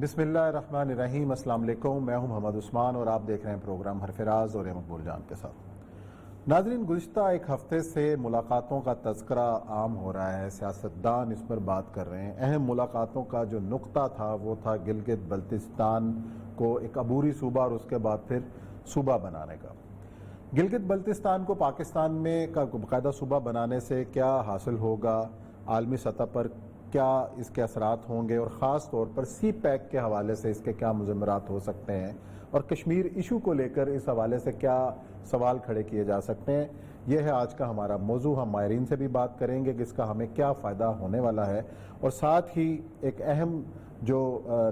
بسم اللہ الرحمن الرحیم۔ السلام علیکم، میں ہوں محمد عثمان اور آپ دیکھ رہے ہیں پروگرام حرف راز اور مقبول جان کے ساتھ۔ ناظرین، گزشتہ ایک ہفتے سے ملاقاتوں کا تذکرہ عام ہو رہا ہے، سیاستدان اس پر بات کر رہے ہیں۔ اہم ملاقاتوں کا جو نقطہ تھا وہ تھا گلگت بلتستان کو ایک عبوری صوبہ اور اس کے بعد پھر صوبہ بنانے کا۔ گلگت بلتستان کو پاکستان میں کا باقاعدہ صوبہ بنانے سے کیا حاصل ہوگا، عالمی سطح پر کیا اس کے اثرات ہوں گے، اور خاص طور پر سی پیک کے حوالے سے اس کے کیا مضمرات ہو سکتے ہیں، اور کشمیر ایشو کو لے کر اس حوالے سے کیا سوال کھڑے کیے جا سکتے ہیں، یہ ہے آج کا ہمارا موضوع۔ ہم ماہرین سے بھی بات کریں گے کہ اس کا ہمیں کیا فائدہ ہونے والا ہے، اور ساتھ ہی ایک اہم جو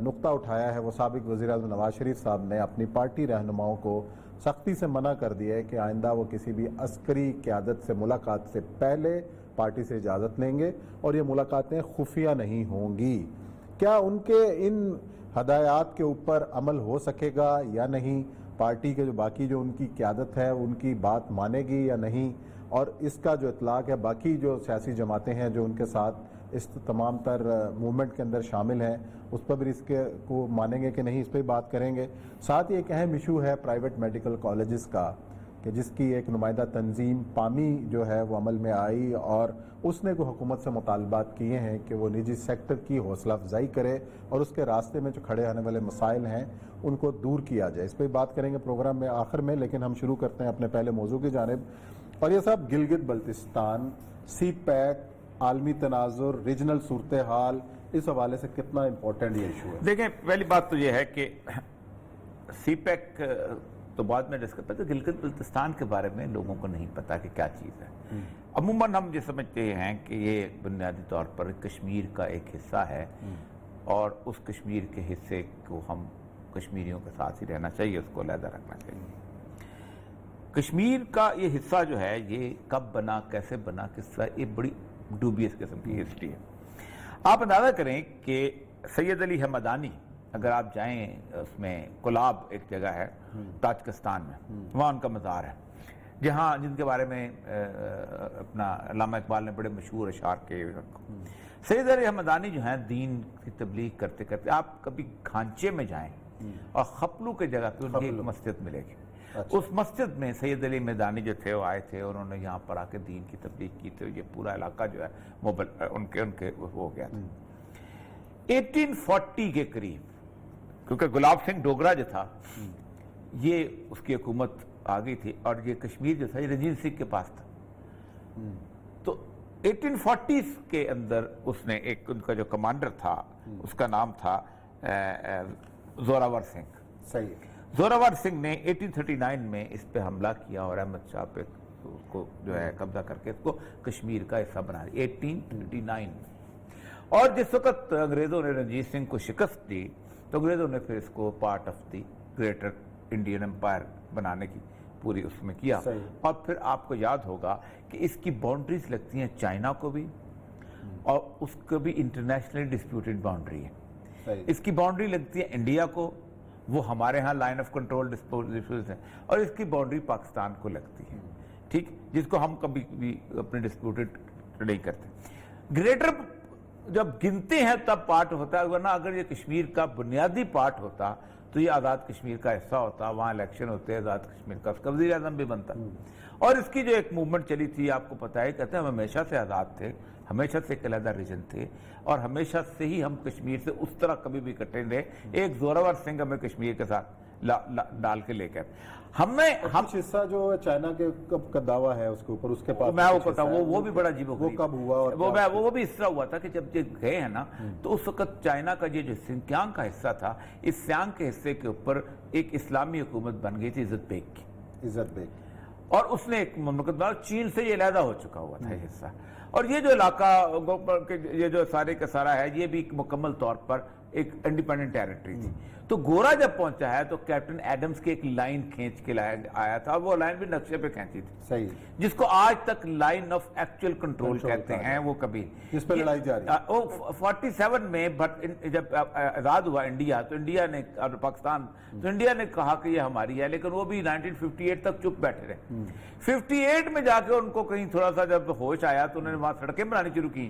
نقطہ اٹھایا ہے وہ سابق وزیر اعظم نواز شریف صاحب نے اپنی پارٹی رہنماؤں کو سختی سے منع کر دیا ہے کہ آئندہ وہ کسی بھی عسکری قیادت سے ملاقات سے پہلے پارٹی سے اجازت لیں گے، اور یہ ملاقاتیں خفیہ نہیں ہوں گی۔ کیا ان کے ان ہدایات کے اوپر عمل ہو سکے گا یا نہیں؟ پارٹی کے جو باقی جو ان کی قیادت ہے ان کی بات مانے گی یا نہیں؟ اور اس کا جو اطلاق ہے باقی جو سیاسی جماعتیں ہیں جو ان کے ساتھ اس تمام تر موومنٹ کے اندر شامل ہیں، اس پر بھی اس کے کو مانیں گے کہ نہیں، اس پہ بات کریں گے۔ ساتھ ہی ایک اہم ایشو ہے پرائیویٹ میڈیکل کالجز کا، کہ جس کی ایک نمائندہ تنظیم پامی جو ہے وہ عمل میں آئی اور اس نے کو حکومت سے مطالبات کیے ہیں کہ وہ نجی سیکٹر کی حوصلہ افزائی کرے اور اس کے راستے میں جو کھڑے آنے والے مسائل ہیں ان کو دور کیا جائے۔ اس پہ بات کریں گے پروگرام میں آخر میں، لیکن ہم شروع کرتے ہیں اپنے پہلے موضوع کی جانب۔ اور یہ صاحب، گلگت بلتستان، سی پیک، عالمی تناظر، ریجنل صورتحال، اس حوالے سے کتنا امپورٹنٹ یہ ایشو ہے؟ دیکھیں، پہلی بات تو یہ ہے کہ سی پیک تو بعد میں ڈسکس کرتے ہیں، گلگت بلتستان کے بارے میں لوگوں کو نہیں پتا کہ کیا چیز ہے۔ عموماً ہم یہ سمجھتے ہیں کہ یہ بنیادی طور پر کشمیر کا ایک حصہ ہے، اور اس کشمیر کے حصے کو ہم کشمیریوں کے ساتھ ہی رہنا چاہیے، اس کو علیحدہ رکھنا چاہیے۔ کشمیر کا یہ حصہ جو ہے یہ کب بنا، کیسے بنا، کس طرح، یہ بڑی ڈوبیس قسم کی ہسٹری ہے۔ آپ اندازہ کریں کہ سید علی حمدانی، اگر آپ جائیں اس میں کلاب ایک جگہ ہے تاجکستان میں، وہاں ان کا مزار ہے، جہاں جن کے بارے میں اپنا علامہ اقبال نے بڑے مشہور اشعار کے۔ سید علی حمدانی جو ہیں دین کی تبلیغ کرتے کرتے، آپ کبھی کھانچے میں جائیں اور خپلو کے جگہ پہ ان کی ایک مسجد ملے گی۔ اس مسجد میں سید علی حمدانی جو تھے وہ آئے تھے اور انہوں نے یہاں پر آ کے دین کی تبلیغ کی تھی۔ یہ پورا علاقہ جو ہے ان کے ہو گیا تھا 1840 کے قریب، کیونکہ گلاب سنگھ ڈوگرا جو تھا یہ اس کی حکومت آ گئی تھی، اور یہ کشمیر جو تھا یہ رنجیت سنگھ کے پاس تھا۔ تو 1840 کے اندر اس نے ایک، ان کا جو کمانڈر تھا اس کا نام تھا زوراور سنگھ۔ صحیح۔ زوراور سنگھ نے 1839 میں اس پہ حملہ کیا اور احمد شاہ پہ اس کو جو ہے قبضہ کر کے اس کو کشمیر کا حصہ بنا دیا 1839 میں۔ اور جس وقت انگریزوں نے رنجیت سنگھ کو شکست دی تو انگریزوں نے پھر اس کو part of the greater Indian empire بنانے کی پوری اس میں کیا۔ اور پھر آپ کو یاد ہوگا کہ اس کی باؤنڈریز لگتی ہیں چائنا کو بھی، اور اس کو بھی انٹرنیشنلی ڈسپیوٹڈ باؤنڈری ہے۔ اس کی باؤنڈری لگتی ہے انڈیا کو، وہ ہمارے ہاں لائن آف کنٹرول ڈسپیوٹس ہیں، اور اس کی باؤنڈری پاکستان کو لگتی ہے، ٹھیک، جس کو ہم کبھی بھی اپنے ڈسپیوٹڈ نہیں کرتے۔ گریٹر جب گنتے ہیں تب پارٹ ہوتا ہے، ورنہ اگر یہ کشمیر کا بنیادی پارٹ ہوتا تو یہ آزاد کشمیر کا حصہ ہوتا، وہاں الیکشن ہوتے، آزاد کشمیر کا اس کا وزیر اعظم بھی بنتا۔ اور اس کی جو ایک موومنٹ چلی تھی آپ کو پتہ ہے، کہتے ہیں ہم ہمیشہ سے آزاد تھے، ہمیشہ سے ایک علیحدہ ریجن تھے، اور ہمیشہ سے ہی ہم کشمیر سے اس طرح کبھی بھی کٹے رہے۔ ایک زوراور سنگھ ہمیں کشمیر کے ساتھ ڈال کے لے کر ہم حصہ جو چائنا کے کا دعویٰ ہے اس کے اوپر، اس کے پاس میں وہ پتا وہ بھی بڑا عجیب، وہ کب ہوا؟ وہ بھی اس طرح ہوا تھا کہ جب یہ گئے ہیں نا تو اس وقت چائنا کا یہ جو سنکیانگ کا حصہ تھا، اس سیانگ کے حصے کے اوپر ایک اسلامی حکومت بن گئی تھی عزت بیگ کی، عزت بیگ، اور اس نے ایک مملکت بنا، چین سے یہ علیحدہ ہو چکا ہوا تھا یہ حصہ۔ اور یہ جو علاقہ یہ جو سارے کا سارا ہے یہ بھی مکمل طور پر ایک انڈیپینڈنٹ ٹیریٹری تھی۔ تو گورا جب پہنچا ہے تو کیپٹن ایڈمز کی ایک لائن کھینچ کے آیا تھا، وہ لائن بھی نقشے پہ کھینچی تھی، صحیح، جس کو آج تک لائن آف ایکچوئل کنٹرول کہتے ہیں۔ وہ کبھی جس پہ لڑائی جاری، 47 میں جب آزاد ہوا انڈیا تو انڈیا نے اور پاکستان، تو انڈیا نے کہا کہ یہ ہماری ہے، لیکن وہ بھی 1958 تک چپ بیٹھے رہے۔ 58 میں جا کے ان کو کہیں تھوڑا سا جب ہوش آیا تو انہوں نے وہاں سڑکیں بنانی شروع کی،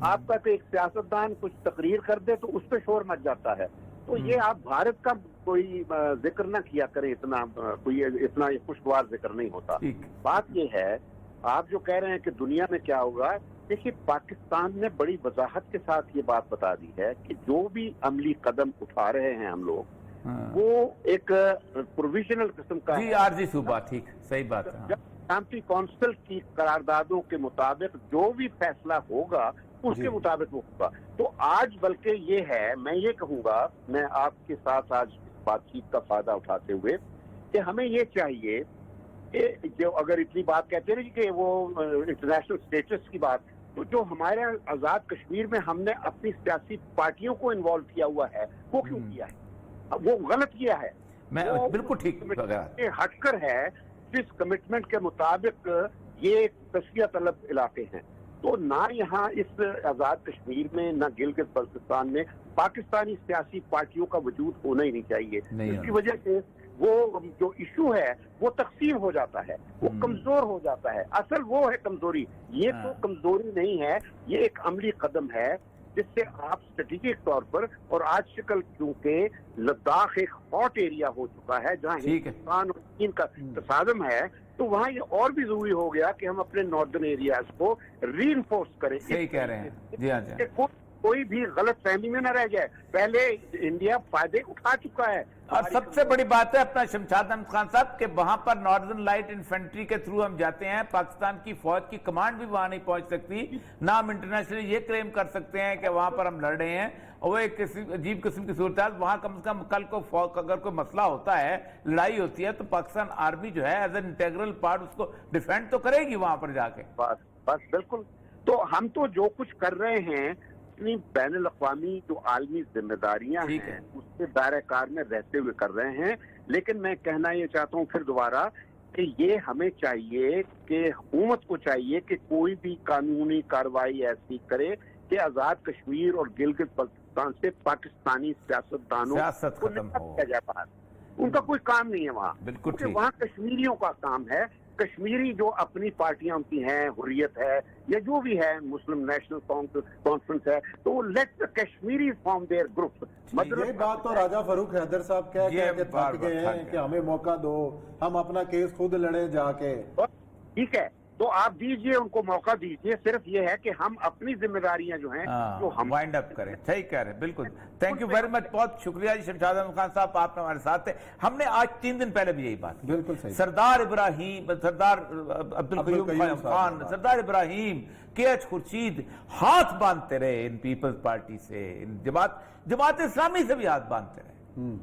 آپ کا کوئی ایک سیاستدان کچھ تقریر کر دے تو اس پہ شور مچ جاتا ہے. تو یہ آپ بھارت کا کوئی ذکر نہ کیا کریں, اتنا خوشگوار ذکر نہیں ہوتا. بات یہ ہے, آپ جو کہہ رہے ہیں کہ دنیا میں کیا ہوگا, دیکھیے پاکستان نے بڑی وضاحت کے ساتھ یہ بات بتا دی ہے کہ جو بھی عملی قدم اٹھا رہے ہیں ہم لوگ, وہ ایک پروویژنل قسم کا جی عارضی صوبہ. ٹھیک, صحیح بات ہے. جب سلامتی کونسل کی قراردادوں کے مطابق جو بھی فیصلہ ہوگا اس کے مطابق وہ ہوگا. تو آج بلکہ یہ ہے, میں یہ کہوں گا, میں آپ کے ساتھ آج بات چیت کا فائدہ اٹھاتے ہوئے, کہ ہمیں یہ چاہیے کہ جو اگر اتنی بات کہتے ہیں کہ وہ انٹرنیشنل اسٹیٹس کی بات, تو جو ہمارے آزاد کشمیر میں ہم نے اپنی سیاسی پارٹیوں کو انوالو کیا ہوا ہے, وہ کیوں کیا ہے؟ وہ غلط کیا ہے. میں بالکل ٹھیک ہٹ کر ہے جس کمٹمنٹ کے مطابق یہ تصفیہ طلب علاقے ہیں. تو نہ یہاں اس آزاد کشمیر میں نہ گلگت بلتستان میں پاکستانی سیاسی پارٹیوں کا وجود ہونا ہی نہیں چاہیے. اس کی وجہ سے وہ جو ایشو ہے وہ تقسیم ہو جاتا ہے, وہ کمزور ہو جاتا ہے. اصل وہ ہے کمزوری, یہ تو کمزوری نہیں ہے, یہ ایک عملی قدم ہے جس سے آپ اسٹریٹجک طور پر, اور آج شکل کیونکہ لداخ ایک ہاٹ ایریا ہو چکا ہے جہاں ہندوستان اور چین کا تصادم ہے, تو وہاں یہ اور بھی ضروری ہو گیا کہ ہم اپنے ناردرن ایریاز کو ری انفورس کریں. صحیح کہہ رہے ہیں. جی ہاں جی. کوئی بھی غلط فہمی میں نہ رہ جائے. پہلے انڈیا فائدے اٹھا چکا ہے, اور سب سے بڑی بات ہے اپنا شمشاد احمد خان صاحب کہ وہاں پر ناردرن لائٹ انفینٹری کے تھرو ہم جاتے ہیں, پاکستان کی فوج کی کمانڈ بھی وہاں نہیں پہنچ سکتی, نہ ہم انٹرنیشنلی یہ کلیم کر سکتے ہیں کہ وہاں پر ہم لڑ رہے ہیں. اور وہ ایک عجیب قسم کی صورتحال, وہاں کم از کم کل کو اگر کوئی مسئلہ ہوتا ہے, لڑائی ہوتی ہے, تو پاکستان آرمی جو ہے ایز این انٹیگرل پارٹ اس کو ڈیفینڈ تو کرے گی وہاں پر جا کے. بس بالکل. تو ہم تو جو کچھ کر رہے ہیں اپنی بین الاقوامی جو عالمی ذمہ داریاں ہیں اس کے دائرہ کار میں رہتے ہوئے کر رہے ہیں. لیکن میں کہنا یہ چاہتا ہوں پھر دوبارہ کہ یہ ہمیں چاہیے کہ حکومت کو چاہیے کہ کوئی بھی قانونی کارروائی ایسی کرے کہ آزاد کشمیر اور گلگت بلتستان سے پاکستانی سیاستدانوں کو نکال دیا جائے باہر. ان کا کوئی کام نہیں ہے وہاں, کیونکہ وہاں کشمیریوں کا کام ہے. کشمیری جو اپنی پارٹیاں ان کی ہیں, حریت ہے یا جو بھی ہے, مسلم نیشنل کانفرنس ہے, تو وہ let Kashmiri form their group. یہ بات تو راجہ فاروق حیدر صاحب کہہ کے تھک گئے ہیں کہ ہمیں موقع دو, ہم اپنا کیس خود لڑیں جا کے. ٹھیک ہے, تو آپ دیجئے, ان کو موقع دیجئے. صرف یہ ہے کہ ہم اپنی ذمہ داریاں جو ہیں وہ ہم وائنڈ اپ کریں. صحیح کہہ رہے ہیں, بالکل. تھینک یو ویری مچ, بہت شکریہ جی شمشاد احمد خان صاحب, آپ ہمارے ساتھ تھے. ہم نے آج 3 دن پہلے بھی یہی بات, بالکل صحیح, سردار ابراہیم, سردار عبدالقیوم خان, سردار ابراہیم, KH خورشید ہاتھ باندھتے رہے ان پیپلز پارٹی سے, ان جماعت اسلامی سے بھی ہاتھ باندھتے رہے.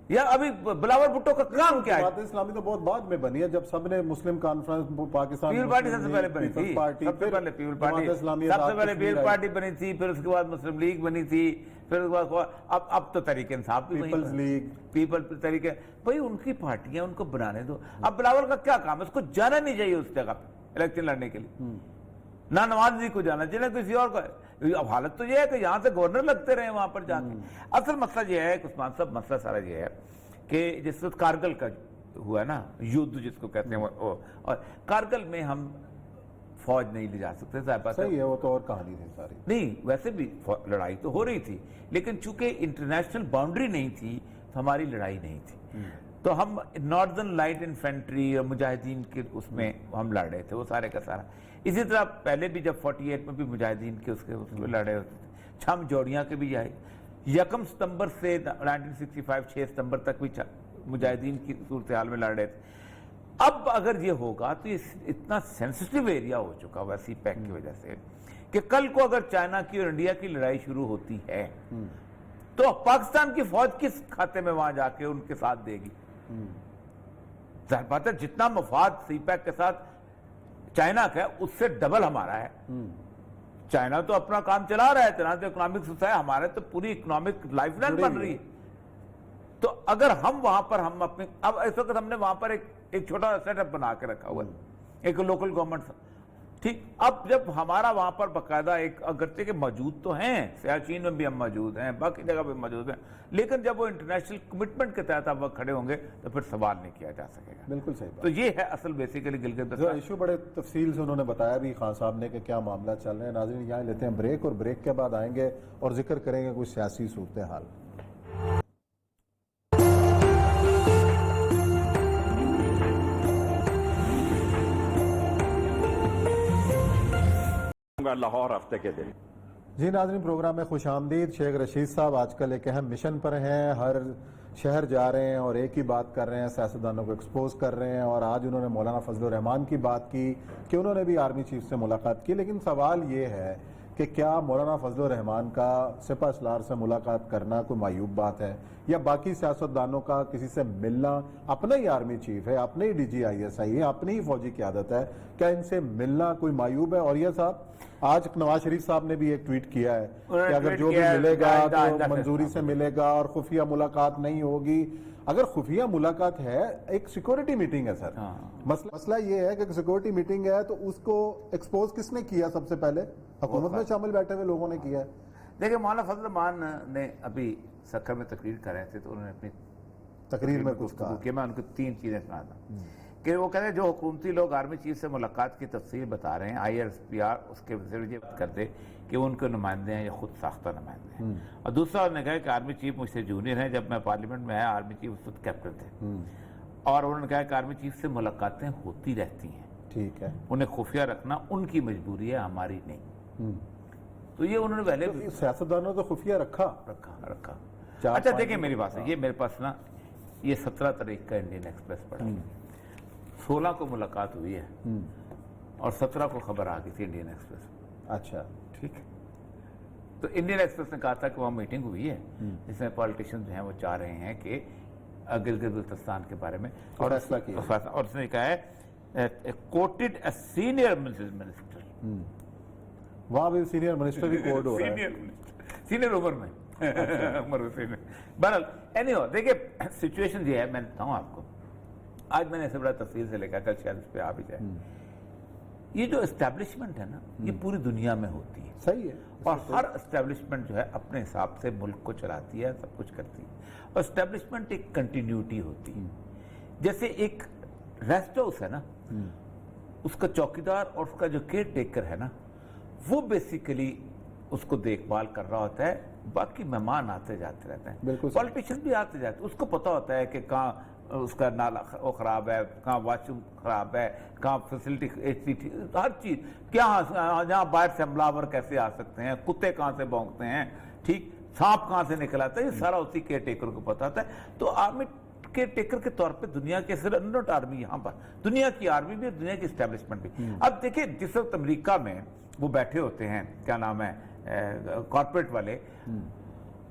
یا ابھی بلاول بھٹو کا کام کیا ہے؟ جماعت اسلامی تو بہت بعد میں بنی ہے, جب سب نے مسلم کانفرنس پاکستان پیپل پارٹی سب سے پہلے بنی تھی, سب سے پہلے پیپل پارٹی, سب سے پہلے پیپل پارٹی بنی تھی, پھر اس کے بعد مسلم لیگ بنی تھی, پھر اس کے بعد اب تو تحریک انصاف بھی بنی, پیپلز لیگ, پیپل تحریک. بھائی ان کی پارٹیاں, ان کو بنانے دو. اب بلاول کا کیا کام ہے؟ اس کو جانا نہیں چاہیے اس جگہ پہ الیکشن لڑنے کے لیے, نہ نواز جی کو جانا چاہیے, کسی اور کو. اب حالت تو یہ ہے کہ یہاں سے گورنر لگتے رہے وہاں پر جا کے. اصل مسئلہ یہ ہے عثمان صاحب, مسئلہ سارا یہ ہے کہ جس وقت کارگل کا ہوا نا یدھ جس کو کہتے ہیں, اور کارگل میں ہم فوج نہیں لے جا سکتے, صحیح ہے, وہ تو اور کہانی تھی ساری. نہیں, ویسے بھی لڑائی تو ہو رہی تھی, لیکن چونکہ انٹرنیشنل باؤنڈری نہیں تھی تو ہماری لڑائی نہیں تھی. تو ہم ناردرن لائٹ انفینٹری اور مجاہدین کے اس میں ہم لڑ رہے تھے, وہ سارے کا سارا. اسی طرح پہلے بھی جب 48 میں بھی مجاہدین کے اس میں لڑ رہے ہوتے تھے. چھم جوڑیاں کے بھی آئے, 1 ستمبر سے 1965 6 ستمبر تک بھی مجاہدین کی صورتحال میں لڑ رہے تھے. اب اگر یہ ہوگا تو یہ اتنا سینسٹیو ایریا ہو چکا ہوا سی پیک کی وجہ سے کہ کل کو اگر چائنا کی اور انڈیا کی لڑائی شروع ہوتی ہے تو پاکستان کی فوج کس کھاتے میں وہاں جا کے ان کے ساتھ دے گی؟ ظاہر بات ہے جتنا مفاد سی پیک کے ساتھ چائنا کا ہے اس سے ڈبل ہمارا ہے. چائنا تو اپنا کام چلا رہا ہے, چنانچہ اکنامک سوسائٹی, ہمارے تو پوری اکنامک لائف لائن بن رہی ہے. تو اگر ہم وہاں پر ہم اپنے, اب اس وقت ہم نے وہاں پر ایک چھوٹا سیٹ اپ بنا کے رکھا ہوا ہے, ایک لوکل گورنمنٹ. ٹھیک. اب جب ہمارا وہاں پر باقاعدہ ایک اگرچہ کہ موجود تو ہیں، سیاچین میں بھی ہم موجود ہیں، باقی جگہ پہ موجود ہیں، لیکن جب وہ انٹرنیشنل کمٹمنٹ کے تحت آپ کھڑے ہوں گے تو پھر سوال نہیں کیا جا سکے گا. بالکل صحیح بات. تو یہ ہے اصل بیسیکلی گلگت بلتستان. ایشو بڑے تفصیل سے انہوں نے بتایا بھی خان صاحب نے کہ کیا معاملہ چل رہے ہیں. ناظرین یہاں لیتے ہیں بریک، اور بریک کے بعد آئیں گے اور ذکر کریں گے کچھ سیاسی صورتحال. لاہور ہفتے کے دن. جی ناظرین، پروگرام میں خوش آمدید. شیخ رشید صاحب آج کل ایک اہم مشن پر ہیں، ہر شہر جا رہے ہیں اور ایک ہی بات کر رہے ہیں، سیاستدانوں کو ایکسپوز کر رہے ہیں. اور آج انہوں نے مولانا فضل الرحمان کی بات کی کہ انہوں نے بھی آرمی چیف سے ملاقات کی. لیکن سوال یہ ہے کہ کیا مولانا فضل الرحمان کا سپہ سالار سے ملاقات کرنا کوئی معیوب بات ہے، یا باقی سیاستدانوں کا کسی سے ملنا، اپنا ہی آرمی چیف ہے، اپنے ہی D G I S I ہے، اپنی ہی فوجی قیادت ہے، کیا ان سے ملنا کوئی معیوب ہے؟ اور یہ صاحب آج نواز شریف صاحب نے بھی ایک ٹویٹ کیا ہے کہ اگر جو بھی ملے گا تو منظوری سے ملے گا اور خفیہ ملاقات نہیں ہوگی. اگر خفیہ ملاقات ہے، ایک سیکورٹی میٹنگ ہے سر. مسئلہ یہ ہے کہ سیکورٹی میٹنگ ہے تو اس کو ایکسپوز کس نے کیا؟ سب سے پہلے حکومت میں شامل بیٹھے ہوئے لوگوں نے کیا ہے. دیکھیں مولانا فضل الرحمان نے ابھی سکھر میں تقریر کر رہے تھے تو انہوں نے اپنی تقریر میں کچھ کہا کہ میں ان کو 3 چیزیں سنا تھا کہ وہ کہتے ہیں جو حکومتی لوگ آرمی چیف سے ملاقات کی تفصیل بتا رہے ہیں، آئی ایس پی آر اس کے یہ کرتے کہ وہ ان کے نمائندے ہیں یا خود ساختہ نمائندے ہیں. اور دوسرا انہوں نے کہا کہ آرمی چیف مجھ سے جونیئر ہیں، جب میں پارلیمنٹ میں آیا آرمی چیف اس وقت کیپٹن تھے، اور انہوں نے کہا کہ آرمی چیف سے ملاقاتیں ہوتی رہتی ہیں، ٹھیک ہے، انہیں خفیہ رکھنا ان کی مجبوری ہے، ہماری نہیں. تو یہ انہوں نے پہلے سیاستدانوں تو خفیہ رکھا. اچھا دیکھیں میری بات ہے، یہ میرے پاس نا یہ 17 تاریخ کا انڈین ایکسپریس پڑھا، 16 کو ملاقات ہوئی ہے اور 17 کو خبر آ گئی تھی انڈین ایکسپریس. اچھا ٹھیک ہے. تو انڈین ایکسپریس نے کہا تھا کہ وہاں میٹنگ ہوئی ہے جس میں پالیٹیشین جو ہیں وہ چاہ رہے ہیں کہ گلگت بلتستان کے بارے میں اور اس نے کہا ہے کوٹڈ اے سینئر منسٹر. وہاں بھی سینئر منسٹر بھی کوڈ ہو رہا ہے، سینئر عمر میں بہرحال اینی ہو. دیکھیں سچویشن یہ ہے، میں بتاؤں آپ کو، آج میں نے اسے بڑا تفصیل سے لکھا، کل شاید اس پہ آ بھی جائے. یہ جو اسٹیبلشمنٹ ہے نا یہ پوری دنیا میں ہوتی ہے، صحیح ہے، اور ہر اسٹیبلشمنٹ جو ہے اپنے حساب سے ملک کو چلاتی ہے، سب کچھ کرتی ہے. اور اسٹیبلشمنٹ ایک کنٹینیوٹی ہوتی ہے. جیسے ایک ریسٹ ہاؤس ہے نا، اس کا چوکیدار اور اس کا جو کیئر ٹیکر ہے نا وہ بیسیکلی اس کو دیکھ بھال کر رہا ہوتا ہے، باقی مہمان آتے جاتے رہتے ہیں، پولیٹیشین بھی آتے جاتے ہیں. اس کو پتا ہوتا ہے کہ کہاں اس کا نالا خراب ہے، کہاں واش روم خراب ہے، کہاں فیسلٹی ہر چیز، کیا جہاں باہر سے حملہ آور کیسے آ سکتے ہیں، کتے کہاں سے بھونکتے ہیں، ٹھیک، سانپ کہاں سے نکل آتا ہے، یہ سارا اسی کیئر ٹیکر کو پتا ہوتا ہے. تو آرمی کے ٹیکر کے طور پہ دنیا کے صرف ناٹ آرمی، یہاں پر دنیا کی آرمی بھی، دنیا کی اسٹیبلشمنٹ بھی. اب دیکھیں جس وقت امریکہ میں وہ بیٹھے ہوتے ہیں، کیا نام ہے، کارپوریٹ والے،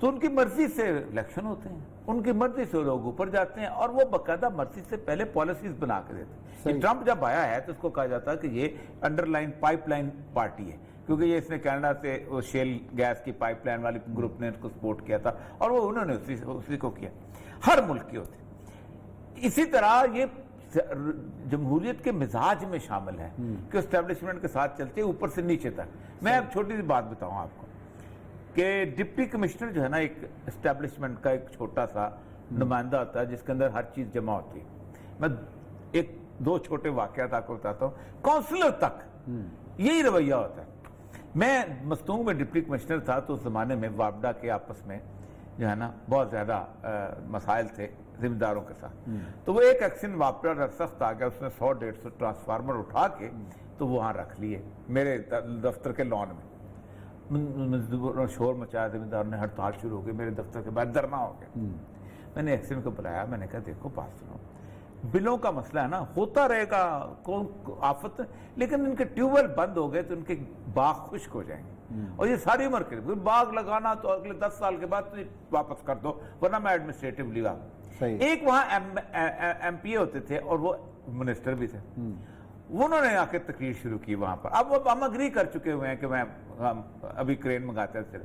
تو ان کی مرضی سے الیکشن ہوتے ہیں، ان کی مرضی سے لوگ اوپر جاتے ہیں، اور وہ باقاعدہ مرضی سے پہلے پالیسیز بنا کے دیتے ہیں. ٹرمپ جب آیا ہے تو اس کو کہا جاتا ہے کہ یہ under line pipe line party ہے، کیونکہ یہ اس نے کینیڈا سے وہ شیل گیس کی پائپ لائن والی گروپ نے اس کو سپورٹ کیا تھا، اور وہ انہوں نے اسی کو کیا. ہر ملک کے ہوتے. اسی طرح یہ جمہوریت کے مزاج میں شامل ہے کہ اسٹیبلشمنٹ کے ساتھ چلتے ہیں اوپر سے نیچے تک. میں اب چھوٹی سی بات بتاؤں آپ کو کہ ڈپٹی کمشنر جو ہے نا ایک اسٹیبلشمنٹ کا ایک چھوٹا سا نمائندہ ہوتا ہے جس کے اندر ہر چیز جمع ہوتی ہے. میں ایک 2 چھوٹے واقعات آپ کو بتاتا ہوں. کونسلر تک یہی رویہ ہوتا ہے. میں مستونگ میں ڈپٹی کمشنر تھا تو اس زمانے میں وابڈا کے آپس میں جو ہے نا بہت زیادہ مسائل تھے ذمہ داروں کے ساتھ. تو وہ ایک ایکشن وابڈا سخت آ گیا، اس نے 100-150 ٹرانسفارمر اٹھا کے تو وہاں رکھ لیے میرے دفتر کے لان میں. مزدوروں نے شور مچایا، ذمہ داروں نے ہڑتال شروع ہو گئی، میرے دفتر کے باہر دھرنا ہو گیا. میں نے ایکشن کو بلایا، میں نے کہا دیکھو بات سنو، بلوں کا مسئلہ ہے نا، ہوتا رہے گا، کون آفت، لیکن ان کے ٹیوب ویل بند ہو گئے تو ان کے باغ خشک ہو جائیں گے، اور یہ ساری عمر کے لیے باغ لگانا تو اگلے 10 سال کے بعد تو واپس کر دو، ورنہ میں ایڈمنسٹریٹو لیگا. ایک وہاں ایم پی اے ہوتے تھے اور وہ منسٹر بھی تھے، انہوں نے آ کے تقریر شروع کی وہاں پر. اب ہم اگری کر چکے ہوئے ہیں کہ میں ابھی کرین منگاتے ہیں،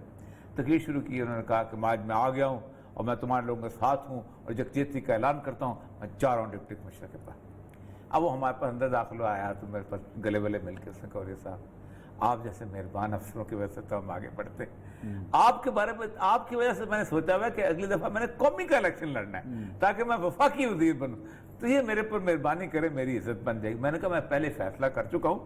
تقریر شروع کی. انہوں نے کہا کہ آج میں آ گیا ہوں اور میں تمہارے لوگوں کے ساتھ ہوں اور یکجہتی کا اعلان کرتا ہوں. میں جا رہا ہوں ڈپٹی کمشنر کے پاس. اب وہ ہمارے پاس اندر داخل آیا تو میرے پاس گلے والے مل کے اس نے کہا عوریہ صاحب آپ جیسے مہربان افسروں کی وجہ سے تو ہم آگے بڑھتے ہیں، آپ کے بارے میں آپ کی وجہ سے میں نے سوچا ہوا کہ اگلی دفعہ میں نے قومی کا الیکشن لڑنا ہے تاکہ میں وفاقی وزیر بنوں، تو یہ میرے پر مہربانی کرے میری عزت بن جائے گی۔ میں نے کہا میں پہلے فیصلہ کر چکا ہوں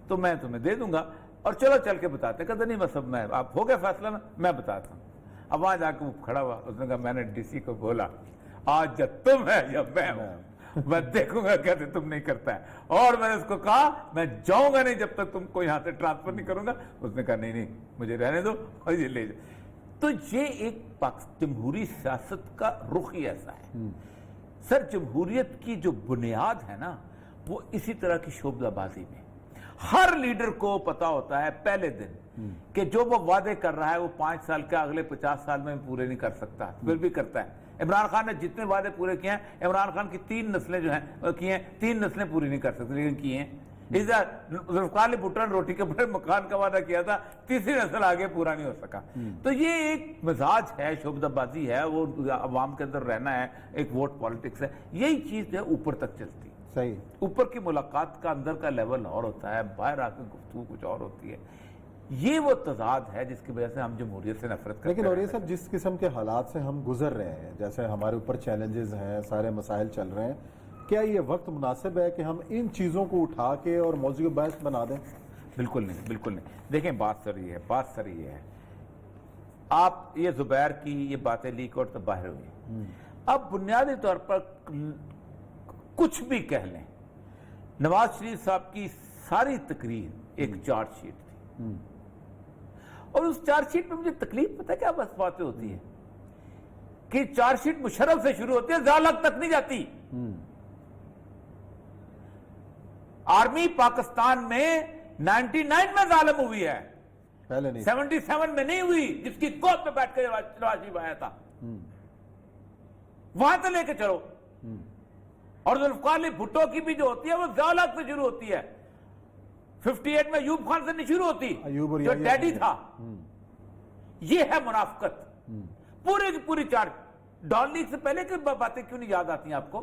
تو میں تمہیں دے دوں گا، اور چلو چل کے بتاتے، کہتے نہیں بس اب میں آپ ہو گیا فیصلہ میں بتاتا ہوں۔ اب وہاں جا کے وہ کھڑا ہوا، اس نے کہا میں نے ڈی سی کو بولا آج جب تم ہے یا میں ہوں میں دیکھوں گا کیسے تم نہیں کرتا ہے، اور میں نے اس کو کہا میں جاؤں گا نہیں جب تک تم کو یہاں سے ٹرانسفر نہیں کروں گا۔ اس نے کہا نہیں مجھے رہنے دو اور یہ لے جاؤ۔ تو یہ ایک جمہوری سیاست کا رخ ہی ایسا ہے سر۔ جمہوریت کی جو بنیاد ہے نا وہ اسی طرح کی شعبہ بازی میں، ہر لیڈر کو پتا ہوتا ہے پہلے دن کہ جو وہ وعدے کر رہا ہے وہ 5 سال کے اگلے 50 سال میں پورے نہیں کر سکتا، پھر بھی کرتا ہے۔ عمران خان نے جتنے وعدے پورے کیے ہیں، عمران خان کی 3 نسلیں جو ہیں کی ہیں، 3 نسلیں پوری نہیں کر سکتی لیکن کی ہیں۔ ذوالفقار علی بھٹو نے روٹی کے بڑے مکان کا وعدہ کیا تھا، تیسری نسل آگے پورا نہیں ہو سکا۔ تو یہ ایک مزاج ہے، شعبہ بازی ہے، وہ عوام کے اندر رہنا ہے، ایک ووٹ پالیٹکس ہے، یہی چیز جو ہے اوپر تک چلتی ہے۔ صحیح، اوپر کی ملاقات کا اندر کا لیول اور ہوتا ہے، باہر آ کے گفتگو کچھ اور ہوتی ہے۔ یہ وہ تضاد ہے جس کی وجہ سے ہم جمہوریت سے نفرت کرتے ہیں۔ لیکن عوریہ صاحب جس قسم کے حالات سے ہم گزر رہے ہیں، جیسے ہمارے اوپر چیلنجز ہیں، سارے مسائل چل رہے ہیں، کیا یہ وقت مناسب ہے کہ ہم ان چیزوں کو اٹھا کے اور موضوع بحث بنا دیں؟ بالکل نہیں، بالکل نہیں۔ دیکھیں بات سر یہ ہے، آپ یہ زبیر کی یہ باتیں لیک اور باہر ہوئی، اب بنیادی طور پر کچھ بھی کہہ لیں، نواز شریف صاحب کی ساری تقریر ایک چارج شیٹ تھی، اور اس چارج شیٹ میں مجھے تکلیف پتہ کیا بس باتیں ہوتی ہیں کہ چارج شیٹ مشرف سے شروع ہوتی ہے، ذالک تک نہیں جاتی۔ آرمی پاکستان میں 99 میں ظالم ہوئی ہے، پہلے نہیں، 77 میں نہیں ہوئی، جس کی گود میں بیٹھ کے نواز شریف آیا تھا، وہاں سے لے کے چلو۔ اور ذوالفقار علی بھٹو کی بھی جو ہوتی ہے وہ ذالک سے شروع ہوتی ہے، 58 میں ایوب خان سے نہیں شروع ہوتی جو ڈیڈی تھا۔ یہ ہے منافقت پوری کی پوری۔ ڈان لیگ سے پہلے کی باتیں کیوں نہیں یاد آتی ہیں آپ کو؟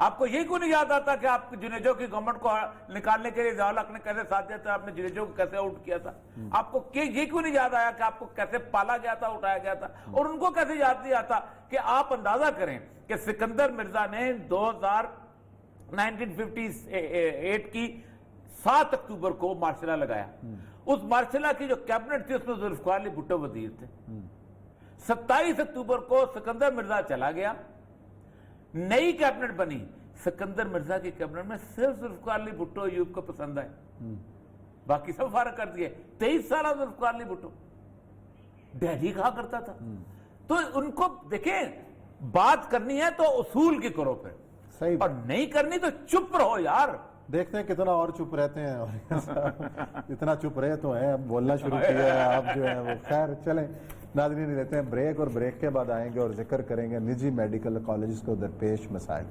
آپ کو یہ کیوں نہیں یاد آتا کہ آپ جنیجو کی گورنمنٹ کو نکالنے کے لیے ذالک نے کیسے ساتھ دیا تھا، آپ نے جنیجو کو کیسے آؤٹ کیا تھا؟ آپ کو یہ کیوں نہیں یاد آیا کہ آپ کو کیسے پالا گیا تھا، اٹھایا گیا تھا؟ اور ان کو کیسے یاد نہیں آتا کہ آپ اندازہ کریں کہ سکندر مرزا نے 1958 کی 7 اکتوبر کو مارشلہ لگایا، اس مارشلہ کی جو کیبنٹ تھی اس میں ذوالفقار علی بھٹو وزیر تھے۔ 27 اکتوبر کو سکندر مرزا چلا گیا، نئی کیبنٹ بنی، سکندر مرزا کی کیبنٹ میں صرف ذوالفقار علی بھٹو ایوب کو پسند آئے، باقی سب فارغ کر دیے۔ 23 سالہ ذوالفقار علی بھٹو ڈیلی کہا کرتا تھا۔ تو ان کو دیکھیں، بات کرنی ہے تو اصول کی کرو پھر، صحیح، اور نہیں کرنی تو چپ رہو یار۔ دیکھتے ہیں کتنا اور چپ رہتے ہیں، اتنا چپ رہے تو ہیں، اب بولنا شروع کیا ہے آپ جو ہے وہ۔ خیر چلیں ناظرین، لیتے ہیں بریک، اور بریک کے بعد آئیں گے اور ذکر کریں گے نجی میڈیکل کالجز کو درپیش مسائل۔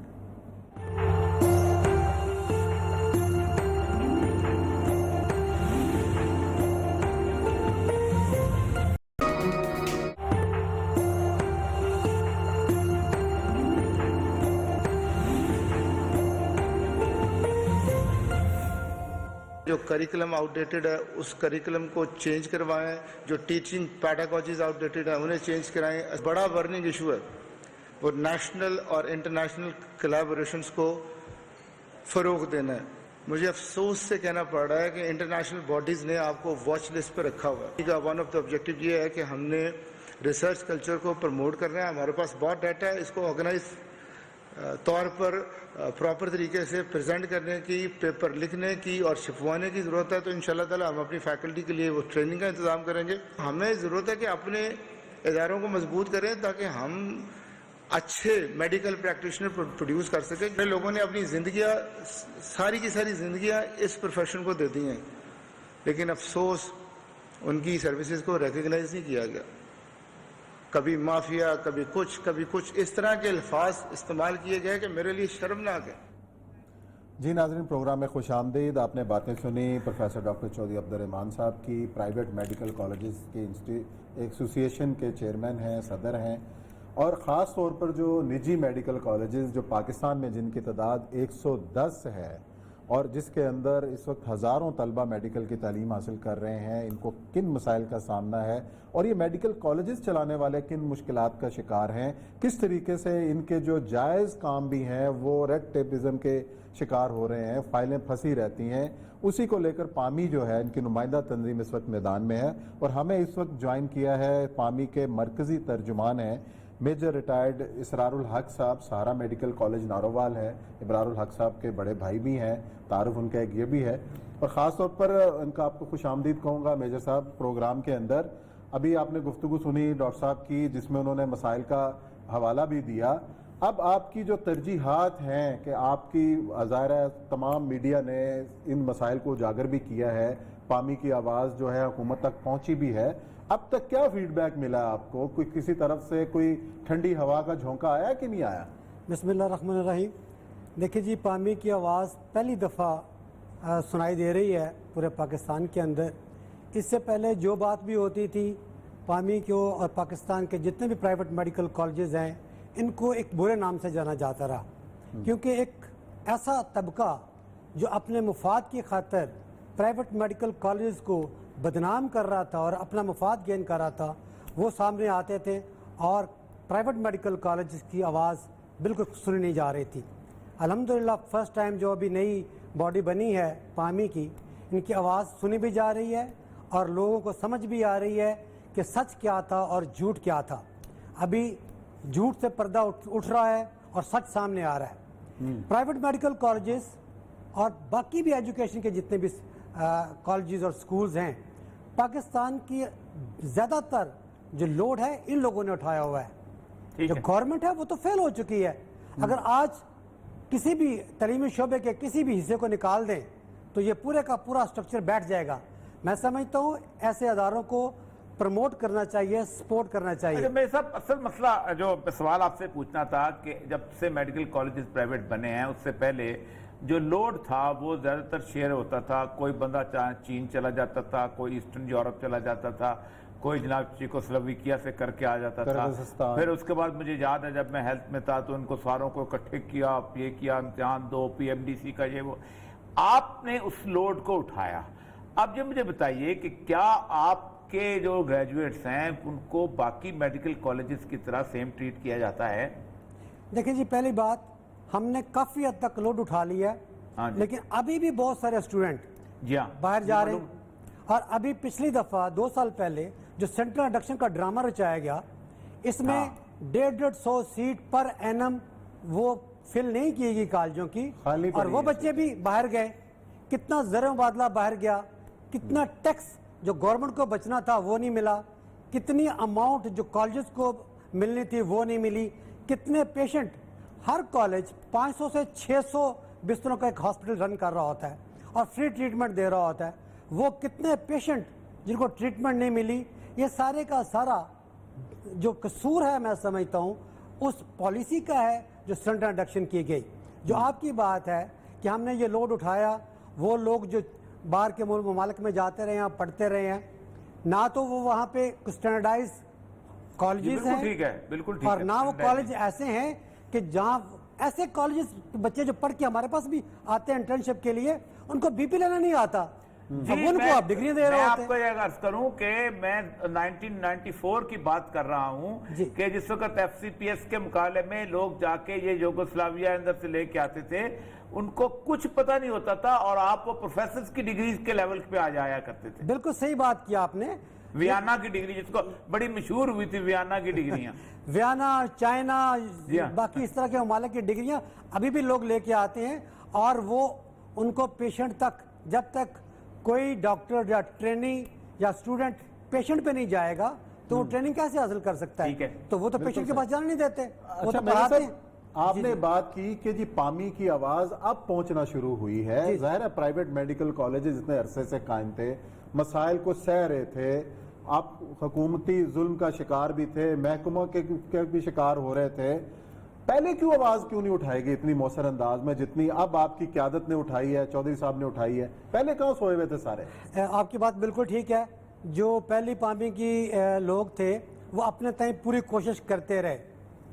جو کریکلم آؤٹ ڈیٹڈ ہے اس کریکلم کو چینج کروائیں، جو ٹیچنگ پیڈاگوجیز آؤٹ ڈیٹڈ ہیں انہیں چینج کرائیں۔ بڑا برننگ ایشو ہے وہ نیشنل اور انٹرنیشنل کلیبوریشنز کو فروغ دینا ہے۔ مجھے افسوس سے کہنا پڑ رہا ہے کہ انٹرنیشنل باڈیز نے آپ کو واچ لسٹ پہ رکھا ہوا ہے۔ ون آف دا آبجیکٹو یہ ہے کہ ہم نے ریسرچ کلچر کو پروموٹ کرنا ہے، ہمارے پاس بہت ڈیٹا ہے، اس کو آرگنائز طور پر پراپر طریقے سے پریزنٹ کرنے کی، پیپر لکھنے کی اور چھپوانے کی ضرورت ہے۔ تو انشاءاللہ تعالی ہم اپنی فیکلٹی کے لیے وہ ٹریننگ کا انتظام کریں گے۔ ہمیں ضرورت ہے کہ اپنے اداروں کو مضبوط کریں تاکہ ہم اچھے میڈیکل پریکٹیشنر پروڈیوس کر سکیں۔ لوگوں نے اپنی زندگیاں، ساری کی ساری زندگیاں اس پروفیشن کو دے دی ہیں، لیکن افسوس ان کی سروسز کو ریکگنائز نہیں کیا گیا۔ کبھی مافیا، کبھی کچھ اس طرح کے الفاظ استعمال کیے گئے کہ میرے لیے شرمناک ہے۔ جی ناظرین، پروگرام میں خوش آمدید۔ آپ نے باتیں سنی پروفیسر ڈاکٹر چودھری عبدالرحمان صاحب کی، پرائیویٹ میڈیکل کالجز کی ایسوسی ایشن کے چیئرمین ہیں، صدر ہیں، اور خاص طور پر جو نجی میڈیکل کالجز جو پاکستان میں جن کی تعداد 110 ہے اور جس کے اندر اس وقت ہزاروں طلبہ میڈیکل کی تعلیم حاصل کر رہے ہیں، ان کو کن مسائل کا سامنا ہے اور یہ میڈیکل کالجز چلانے والے کن مشکلات کا شکار ہیں، کس طریقے سے ان کے جو جائز کام بھی ہیں وہ ریڈ ٹیپزم کے شکار ہو رہے ہیں، فائلیں پھنسی رہتی ہیں، اسی کو لے کر پامی جو ہے ان کی نمائندہ تنظیم اس وقت میدان میں ہے اور ہمیں اس وقت جوائن کیا ہے پامی کے مرکزی ترجمان ہیں میجر ریٹائرڈ اسرار الحق صاحب، سہارا میڈیکل کالج نارووال ہے، ابرار الحق صاحب کے بڑے بھائی بھی ہیں، تعارف ان کا ایک یہ بھی ہے اور خاص طور پر ان کا آپ کو خوش آمدید کہوں گا میجر صاحب پروگرام کے اندر۔ ابھی آپ نے گفتگو سنی ڈاکٹر صاحب کی جس میں انہوں نے مسائل کا حوالہ بھی دیا، اب آپ کی جو ترجیحات ہیں کہ آپ کی ظاہر ہے تمام میڈیا نے ان مسائل کو اجاگر بھی کیا ہے، پامی کی آواز جو ہے حکومت تک پہنچی بھی ہے، اب تک کیا فیڈ بیک ملا آپ کو؟ کوئی کسی طرف سے کوئی ٹھنڈی ہوا کا جھونکا آیا کہ نہیں آیا؟ بسم اللہ الرحمن الرحیم۔ دیکھیں جی، پامی کی آواز پہلی دفعہ سنائی دے رہی ہے پورے پاکستان کے اندر۔ اس سے پہلے جو بات بھی ہوتی تھی پامی کو اور پاکستان کے جتنے بھی پرائیویٹ میڈیکل کالجز ہیں ان کو ایک برے نام سے جانا جاتا رہا، کیونکہ ایک ایسا طبقہ جو اپنے مفاد کی خاطر پرائیویٹ میڈیکل کالجز کو بدنام کر رہا تھا اور اپنا مفاد گین کر رہا تھا، وہ سامنے آتے تھے اور پرائیویٹ میڈیکل کالجز کی آواز بالکل سنی نہیں جا رہی تھی۔ الحمدللہ فرسٹ ٹائم جو ابھی نئی باڈی بنی ہے پامی کی، ان کی آواز سنی بھی جا رہی ہے اور لوگوں کو سمجھ بھی آ رہی ہے کہ سچ کیا تھا اور جھوٹ کیا تھا۔ ابھی جھوٹ سے پردہ اٹھ رہا ہے اور سچ سامنے آ رہا ہے۔ پرائیویٹ میڈیکل کالجز اور باقی بھی ایجوکیشن کے جتنے بھی کالجز اور سکولز ہیں، پاکستان کی زیادہ تر جو لوڈ ہے ان لوگوں نے اٹھایا ہوا ہے۔ جو گورنمنٹ ہے وہ تو فیل ہو چکی ہے۔ اگر آج کسی بھی تعلیمی شعبے کے کسی بھی حصے کو نکال دیں تو یہ پورے کا پورا سٹرکچر بیٹھ جائے گا۔ میں سمجھتا ہوں ایسے اداروں کو پروموٹ کرنا چاہیے، سپورٹ کرنا چاہیے۔ میرے صاحب اصل مسئلہ جو سوال آپ سے پوچھنا تھا کہ جب سے میڈیکل کالجز پرائیویٹ بنے ہیں اس سے پہلے جو لوڈ تھا وہ زیادہ تر شیئر ہوتا تھا، کوئی بندہ چین چلا جاتا تھا، کوئی ایسٹرن یورپ چلا جاتا تھا، کوئی جناب چیکوسلویکیا سے کر کے آ جاتا تھا۔ پھر اس کے بعد مجھے یاد ہے جب میں ہیلتھ میں تھا تو ان کو ساروں کو اکٹھے کیا، یہ کیا، امتحان دو، پی ایم ڈی سی کا یہ وہ، آپ نے اس لوڈ کو اٹھایا۔ اب یہ مجھے بتائیے کہ کیا آپ کے جو گریجویٹس ہیں ان کو باقی میڈیکل کالجز کی طرح سیم ٹریٹ کیا جاتا ہے؟ دیکھیں جی، پہلی بات ہم نے کافی حد تک لوڈ اٹھا لیا ہے، لیکن ابھی بھی بہت سارے اسٹوڈنٹ باہر جا رہے ہیں۔ اور ابھی پچھلی دفعہ 2 سال پہلے جو سینٹرل انڈکشن کا ڈرامہ رچایا گیا، اس میں 150 سیٹ پر اینم وہ فل نہیں کی گئی کالجوں کی، اور وہ بچے بھی باہر گئے۔ کتنا زر مبادلہ باہر گیا، کتنا ٹیکس جو گورنمنٹ کو بچنا تھا وہ نہیں ملا، کتنی اماؤنٹ جو کالجز کو ملنی تھی وہ نہیں ملی، کتنے پیشنٹ، ہر کالج 500 سے 600 بستروں کا ایک ہاسپٹل رن کر رہا ہوتا ہے اور فری ٹریٹمنٹ دے رہا ہوتا ہے، وہ کتنے پیشنٹ جن کو ٹریٹمنٹ نہیں ملی۔ یہ سارے کا سارا جو قصور ہے میں سمجھتا ہوں اس پالیسی کا ہے جو سینٹرل انڈکشن کی گئی۔ جو آپ کی بات ہے کہ ہم نے یہ لوڈ اٹھایا، وہ لوگ جو باہر کے ممالک میں جاتے رہے ہیں، پڑھتے رہے ہیں، نہ تو وہ وہاں پہ اسٹینڈرڈائز کالجز ہیں اور نہ وہ کالج ایسے ہیں کہ جہاں ایسے کالجز بچے جو پڑھ کے ہمارے پاس بھی آتے ہیں انٹرنشپ کے لیے، ان کو بی پی لینا نہیں آتا، اب ان کو آپ ڈگری دے رہے ہوتے ہیں۔ میں آپ کو یہ عرض کروں کہ میں 1994 کی بات کر رہا ہوں کہ جس وقت ایف سی پی ایس کے مقابلے میں لوگ جا کے یہ یوگوسلاویا اندر سے لے کے آتے تھے، ان کو کچھ پتہ نہیں ہوتا تھا اور آپ وہ پروفیسرز کی ڈگریز کے لیول پہ آ جایا کرتے تھے۔ بالکل صحیح بات کیا آپ نے۔ ویانا کی ڈگری جس کو بڑی مشہور ہوئی تھی، ویانا کی ڈگریاں، ویانا، چائنا، باقی اس طرح کے ممالک کی ڈگریاں ابھی بھی لوگ لے کے آتے ہیں، اور وہ ان کو پیشنٹ تک، جب تک کوئی ڈاکٹر یا ٹریننگ یا اسٹوڈنٹ پیشنٹ پہ نہیں جائے گا تو وہ ٹریننگ کیسے حاصل کر سکتا ہے؟ تو وہ تو پیشنٹ کے پاس جانے نہیں دیتے، وہ تو پڑھاتے ہیں۔ آپ نے بات کی کہ جی پامی کی آواز اب پہنچنا شروع ہوئی ہے۔ ظاہر ہے پرائیویٹ میڈیکل کالجز اتنے عرصے سے قائم تھے، مسائل کو سہ رہے تھے، آپ حکومتی ظلم کا شکار بھی تھے، محکموں کے بھی شکار ہو رہے تھے، پہلے کیوں آواز کیوں نہیں اٹھائے گی اتنی مؤثر انداز میں جتنی اب آپ کی قیادت نے اٹھائی ہے، چودھری صاحب نے اٹھائی ہے؟ پہلے کہاں سوئے ہوئے تھے سارے؟ آپ کی بات بالکل ٹھیک ہے۔ جو پہلی پامی کی لوگ تھے وہ اپنے تئیں پوری کوشش کرتے رہے،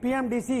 PMDC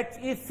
HEC